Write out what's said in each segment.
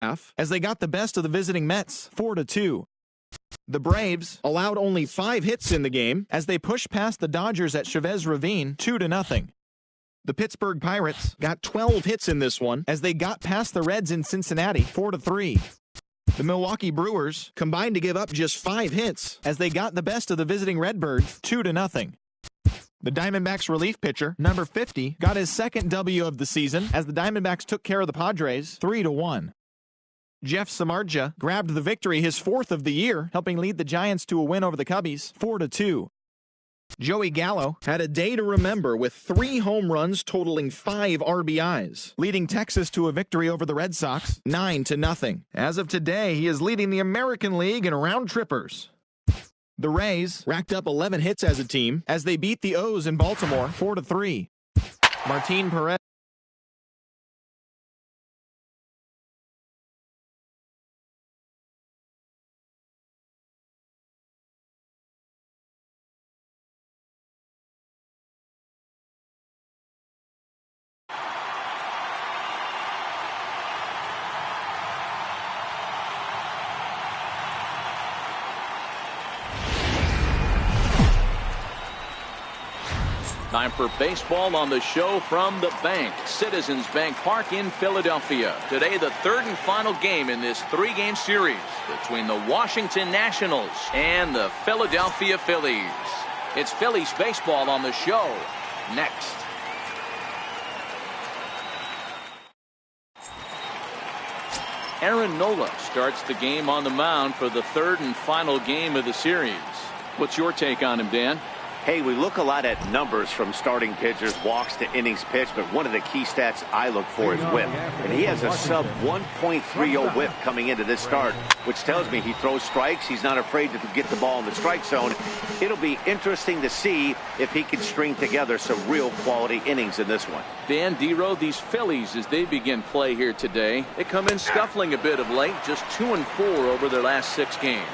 as they got the best of the visiting Mets 4-2. The Braves allowed only 5 hits in the game as they pushed past the Dodgers at Chavez Ravine 2-0. The Pittsburgh Pirates got 12 hits in this one as they got past the Reds in Cincinnati 4-3. The Milwaukee Brewers combined to give up just 5 hits as they got the best of the visiting Redbirds 2-0. The Diamondbacks relief pitcher, number 50, got his second W of the season as the Diamondbacks took care of the Padres 3-1. Jeff Samardzija grabbed the victory, his 4th of the year, helping lead the Giants to a win over the Cubbies 4-2. Joey Gallo had a day to remember with 3 home runs totaling 5 RBIs, leading Texas to a victory over the Red Sox 9-0. As of today, he is leading the American League in round trippers. The Rays racked up 11 hits as a team as they beat the O's in Baltimore 4-3. Martin Perez Time for baseball on the show from the bank, Citizens Bank Park in Philadelphia. Today, the 3rd and final game in this 3-game series between the Washington Nationals and the Philadelphia Phillies. It's Phillies baseball on the show next. Aaron Nola starts the game on the mound for the 3rd and final game of the series. What's your take on him, Dan? Hey, we look a lot at numbers from starting pitchers, walks to innings pitched, but one of the key stats I look for is whip. And he has a sub 1.30 whip coming into this start, which tells me he throws strikes. He's not afraid to get the ball in the strike zone. It'll be interesting to see if he can string together some real quality innings in this one. Dan Dero, these Phillies, as they begin play here today, they come in scuffling a bit of late, just 2-4 over their last 6 games.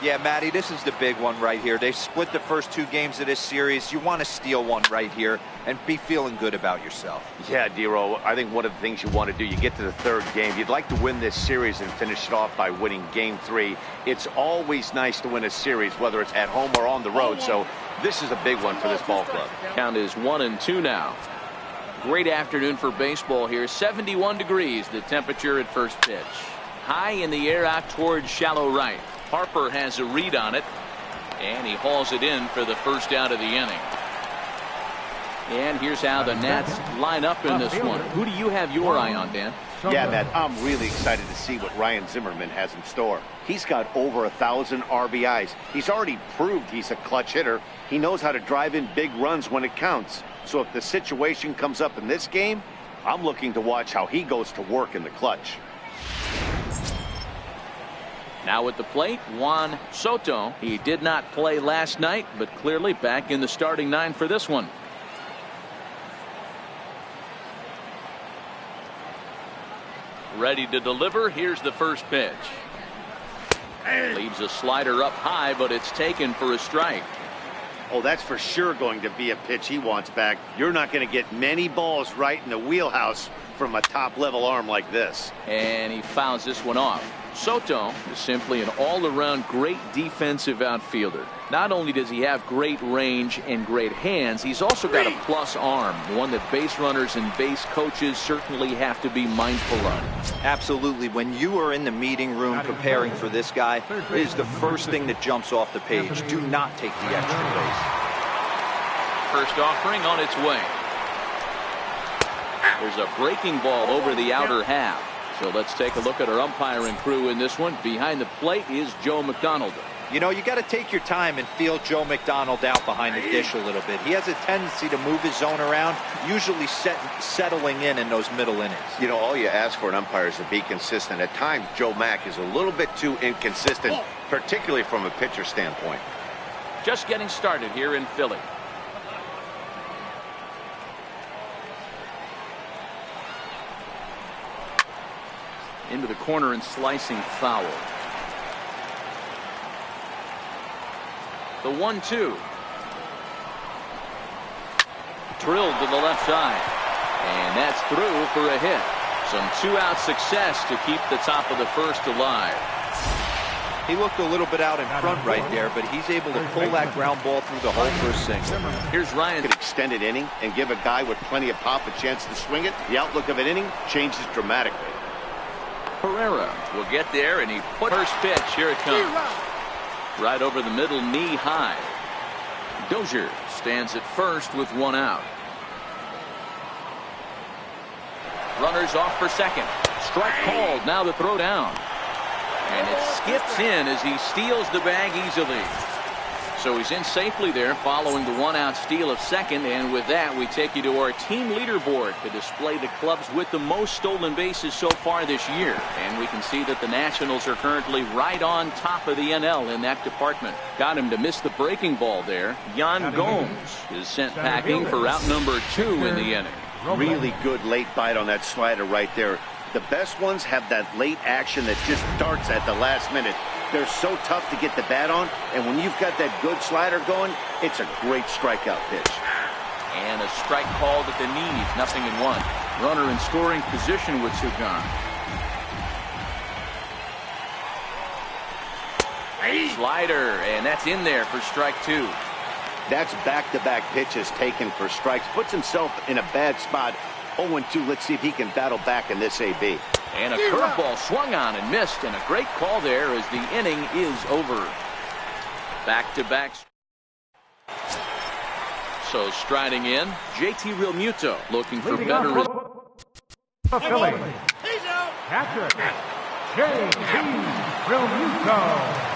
Yeah, Matty, this is the big one right here. They've split the first 2 games of this series. You want to steal one right here and be feeling good about yourself. Yeah, Dero, I think one of the things you want to do, you get to the 3rd game, you'd like to win this series and finish it off by winning game 3. It's always nice to win a series, whether it's at home or on the road. So this is a big one for this ball club. Count is 1-2 now. Great afternoon for baseball here. 71 degrees, the temperature at first pitch. High in the air out towards shallow right. Harper has a read on it, and he hauls it in for the first out of the inning. And here's how the Nats line up in this one. Who do you have your eye on, Dan? Yeah, Matt, I'm really excited to see what Ryan Zimmerman has in store. He's got over 1,000 RBIs. He's already proved he's a clutch hitter. He knows how to drive in big runs when it counts. So if the situation comes up in this game, I'm looking to watch how he goes to work in the clutch. Now at the plate, Juan Soto. He did not play last night, but clearly back in the starting 9 for this one. Ready to deliver. Here's the first pitch. Leaves a slider up high, but it's taken for a strike. Oh, that's for sure going to be a pitch he wants back. You're not going to get many balls right in the wheelhouse from a top-level arm like this. And he fouls this one off. Soto is simply an all-around great defensive outfielder. Not only does he have great range and great hands, he's also got a plus arm, one that base runners and base coaches certainly have to be mindful of. Absolutely. When you are in the meeting room preparing for this guy, it is the first thing that jumps off the page. Do not take the extra base. First offering on its way. There's a breaking ball over the outer half. So let's take a look at our umpiring crew in this one. Behind the plate is Joe McDonald. You know, you got to take your time and feel Joe McDonald out behind the dish a little bit. He has a tendency to move his zone around, usually settling in those middle innings. You know, all you ask for an umpire is to be consistent. At times, Joe Mack is a little bit too inconsistent, particularly from a pitcher standpoint. Just getting started here in Philly. Into the corner and slicing foul. The 1-2. Drilled to the left side. And that's through for a hit. Some two-out success to keep the top of the first alive. He looked a little bit out in front right there, but he's able to pull that ground ball through the hole for a single. Here's Ryan. Could extend an inning and give a guy with plenty of pop a chance to swing it. The outlook of an inning changes dramatically. Herrera will get there, and he put first pitch. Here it comes. Right over the middle, knee high. Dozier stands at first with one out. Runners off for second. Strike called. Now the throw down. And it skips in as he steals the bag easily. So he's in safely there following the one-out steal of second. And with that, we take you to our team leaderboard to display the clubs with the most stolen bases so far this year. And we can see that the Nationals are currently right on top of the NL in that department. Got him to miss the breaking ball there. Yan Gomes is sent packing for out number 2 in the inning. Really good late bite on that slider right there. The best ones have that late action that just starts at the last minute. They're so tough to get the bat on, and when you've got that good slider going, it's a great strikeout pitch. And a strike called at the knees, 0-1. Runner in scoring position with 2 gone. Slider, and that's in there for strike 2. That's back-to-back pitches taken for strikes. Puts himself in a bad spot. 0-2. Let's see if he can battle back in this AB. And a curveball swung on and missed, and a great call there as the inning is over. Back-to-back. So striding in, JT Realmuto looking for better results. Catcher, JT Realmuto.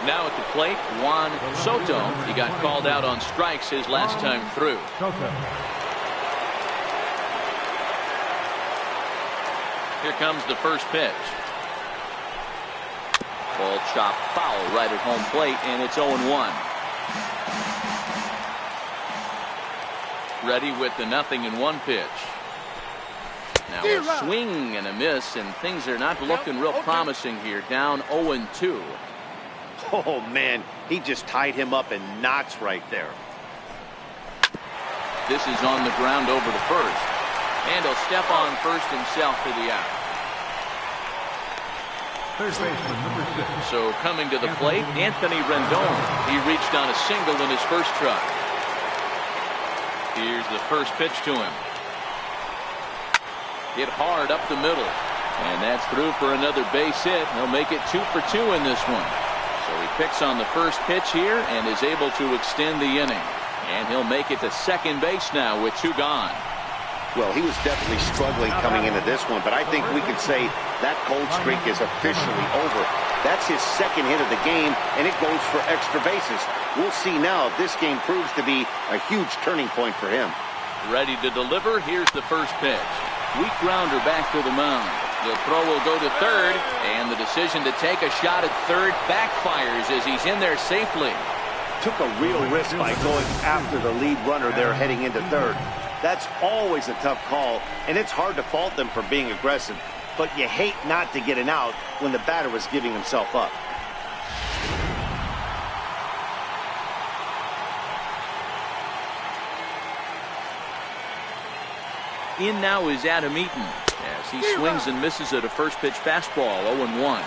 Now at the plate, Juan Soto. He got called out on strikes his last time through. Here comes the first pitch. Ball chopped foul right at home plate, and it's 0-1. Ready with the 0-1 pitch. Now a swing and a miss, and things are not looking real promising here. Down 0-2. Oh, man, he just tied him up in knots right there. This is on the ground over the first. And he'll step on first himself for the out. Third baseman, number 6. So coming to the plate, Anthony Rendon. He reached on a single in his first try. Here's the first pitch to him. Hit hard up the middle. And that's through for another base hit. He'll make it 2 for 2 in this one. So he picks on the first pitch here and is able to extend the inning. And he'll make it to second base now with 2 gone. Well, he was definitely struggling coming into this one, but I think we can say that cold streak is officially over. That's his second hit of the game, and it goes for extra bases. We'll see now if this game proves to be a huge turning point for him. Ready to deliver. Here's the first pitch. Weak grounder back to the mound. The throw will go to third, and the decision to take a shot at third backfires as he's in there safely. Took a real risk by going after the lead runner there heading into third. That's always a tough call, and it's hard to fault them for being aggressive. But you hate not to get an out when the batter was giving himself up. In now is Adam Eaton as he swings and misses at a first pitch fastball. 0-1.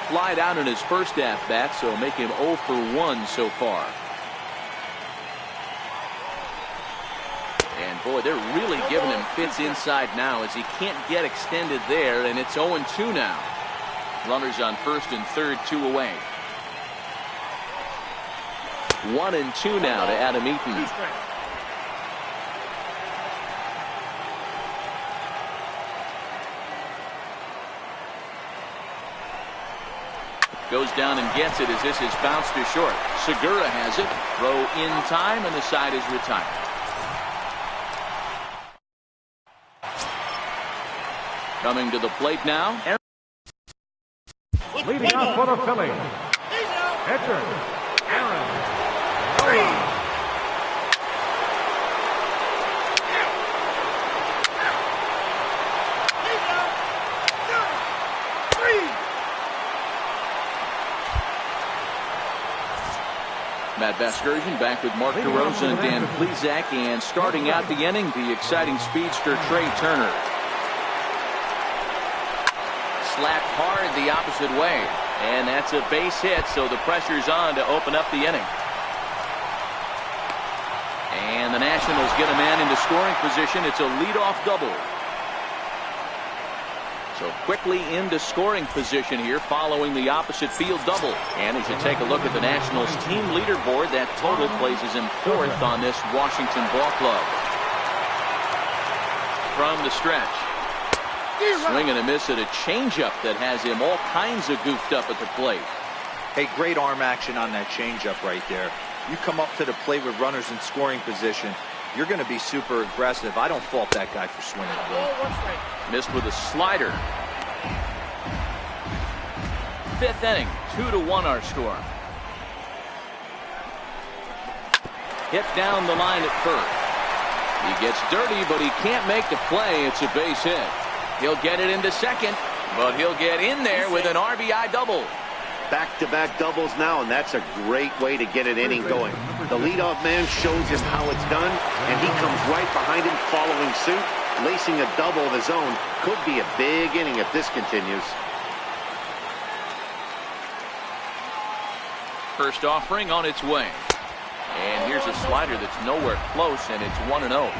Flied out in his first at-bat, so make him 0 for 1 so far. And boy, they're really giving him fits inside now as he can't get extended there, and it's 0-2 now. Runners on first and third, 2 away. 1-2 now to Adam Eaton. Goes down and gets it as this is bounced to short. Segura has it. Throw in time, and the side is retired. Coming to the plate now. Leading off for the Phillies, pitcher, Aaron Nola. Vasgersian back with Mark DeRosa and Dan Plesac, and starting out the inning, the exciting speedster Trey Turner. Slapped hard the opposite way, and that's a base hit, so the pressure's on to open up the inning. And the Nationals get a man into scoring position. It's a leadoff double. So quickly into scoring position here following the opposite field double. And as you take a look at the Nationals team leaderboard, that total places him 4th on this Washington ball club. From the stretch. Swing and a miss at a changeup that has him all kinds of goofed up at the plate. Hey, great arm action on that changeup right there. You come up to the plate with runners in scoring position, you're going to be super aggressive. I don't fault that guy for swinging. Missed with a slider. 5th inning, 2-1 our score. Hit down the line at first. He gets dirty, but he can't make the play. It's a base hit. He'll get it into second, but he'll get in there with an RBI double. Back-to-back doubles now, and that's a great way to get an inning going. The leadoff man shows him how it's done, and he comes right behind him following suit, lacing a double of his own. Could be a big inning if this continues. First offering on its way. And here's a slider that's nowhere close, and it's 1-0.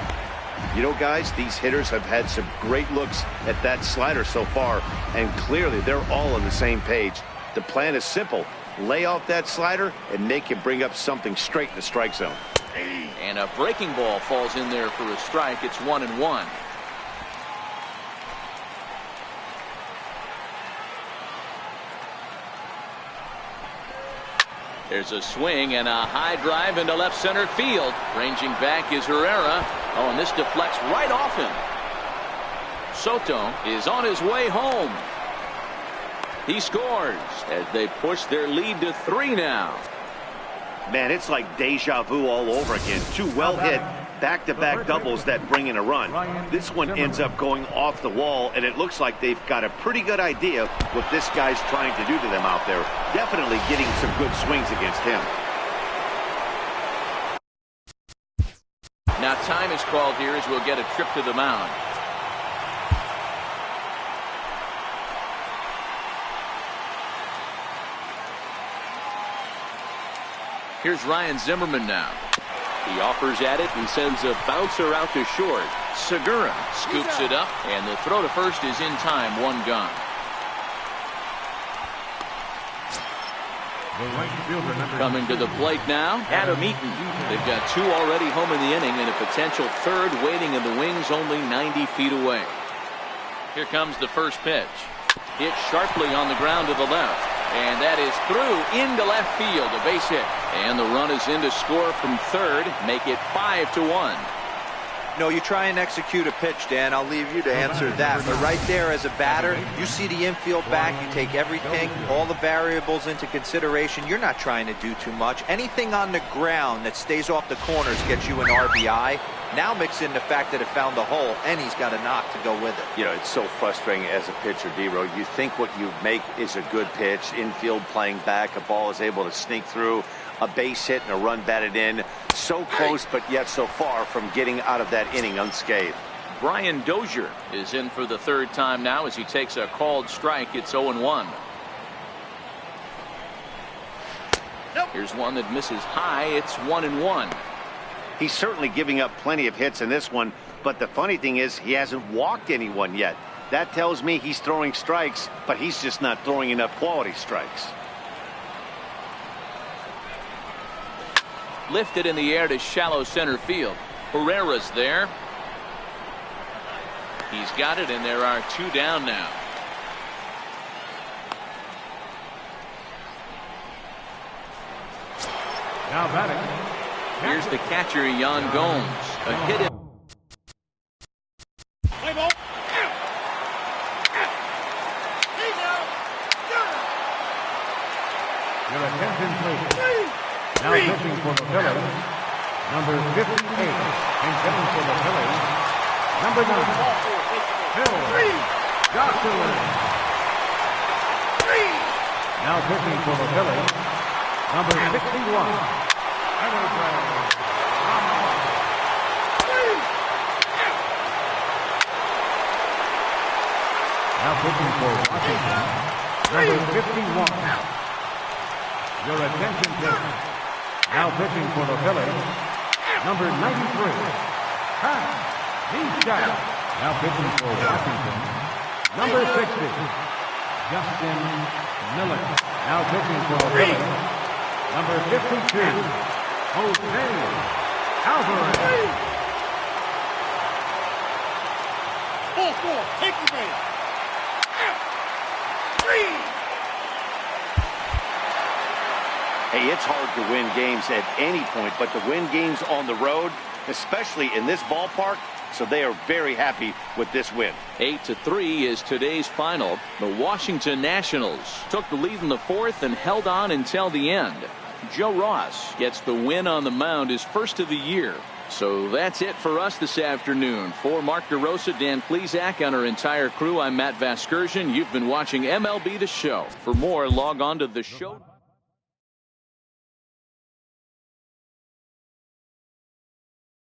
You know, guys, these hitters have had some great looks at that slider so far, and clearly they're all on the same page. The plan is simple. Lay off that slider and make him bring up something straight in the strike zone. And a breaking ball falls in there for a strike. It's 1-1. There's a swing and a high drive into left center field. Ranging back is Herrera. Oh, and this deflects right off him. Soto is on his way home. He scores as they push their lead to 3 now. Man, it's like deja vu all over again. 2 well-hit back-to-back doubles that bring in a run. This one ends up going off the wall, and it looks like they've got a pretty good idea what this guy's trying to do to them out there. Definitely getting some good swings against him. Now time is called here as we'll get a trip to the mound. Here's Ryan Zimmerman now. He offers at it and sends a bouncer out to short. Segura scoops it up, and the throw to first is in time. 1 gone. Coming to the plate now, Adam Eaton. They've got 2 already home in the inning, and a potential 3rd waiting in the wings only 90 feet away. Here comes the first pitch. Hit sharply on the ground to the left. And that is through into left field, a base hit. And the run is in to score from 3rd, make it 5-1. No, you try and execute a pitch, Dan. I'll leave you to answer that. But right there as a batter, you see the infield back. You take everything, all the variables into consideration. You're not trying to do too much. Anything on the ground that stays off the corners gets you an RBI. Now mix in the fact that it found the hole, and he's got a knock to go with it. You know, it's so frustrating as a pitcher, D-Row. You think what you make is a good pitch, infield playing back, a ball is able to sneak through, a base hit and a run batted in. So close, but yet so far from getting out of that inning unscathed. Brian Dozier is in for the 3rd time now as he takes a called strike. It's 0-1. Here's one that misses high. It's 1-1. He's certainly giving up plenty of hits in this one, but the funny thing is he hasn't walked anyone yet. That tells me he's throwing strikes, but he's just not throwing enough quality strikes. Lifted in the air to shallow center field. Herrera's there. He's got it, and there are 2 down now. Now batting. Here's the catcher, Yan Gomes. A hit in. Your attention, please. Now pitching for the Phillies, number 58. And hitting for the Phillies, number 9. Phil Johnson. Now pitching for the Phillies, number 61. Now pitching for Washington, number 51. Your attention, please. Now pitching for the Phillies, number 93. Pat Zishak. Now pitching for Washington, number 60. Justin Miller. Now pitching for the Phillies, number 52. Jose Alvarez. 4-4, take the base. Hey, it's hard to win games at any point, but to win games on the road, especially in this ballpark, so they are very happy with this win. 8-3 is today's final. The Washington Nationals took the lead in the fourth and held on until the end. Joe Ross gets the win on the mound, his first of the year. So that's it for us this afternoon. For Mark DeRosa, Dan Plesac, and our entire crew, I'm Matt Vasgersian. You've been watching MLB The Show. For more, log on to the show.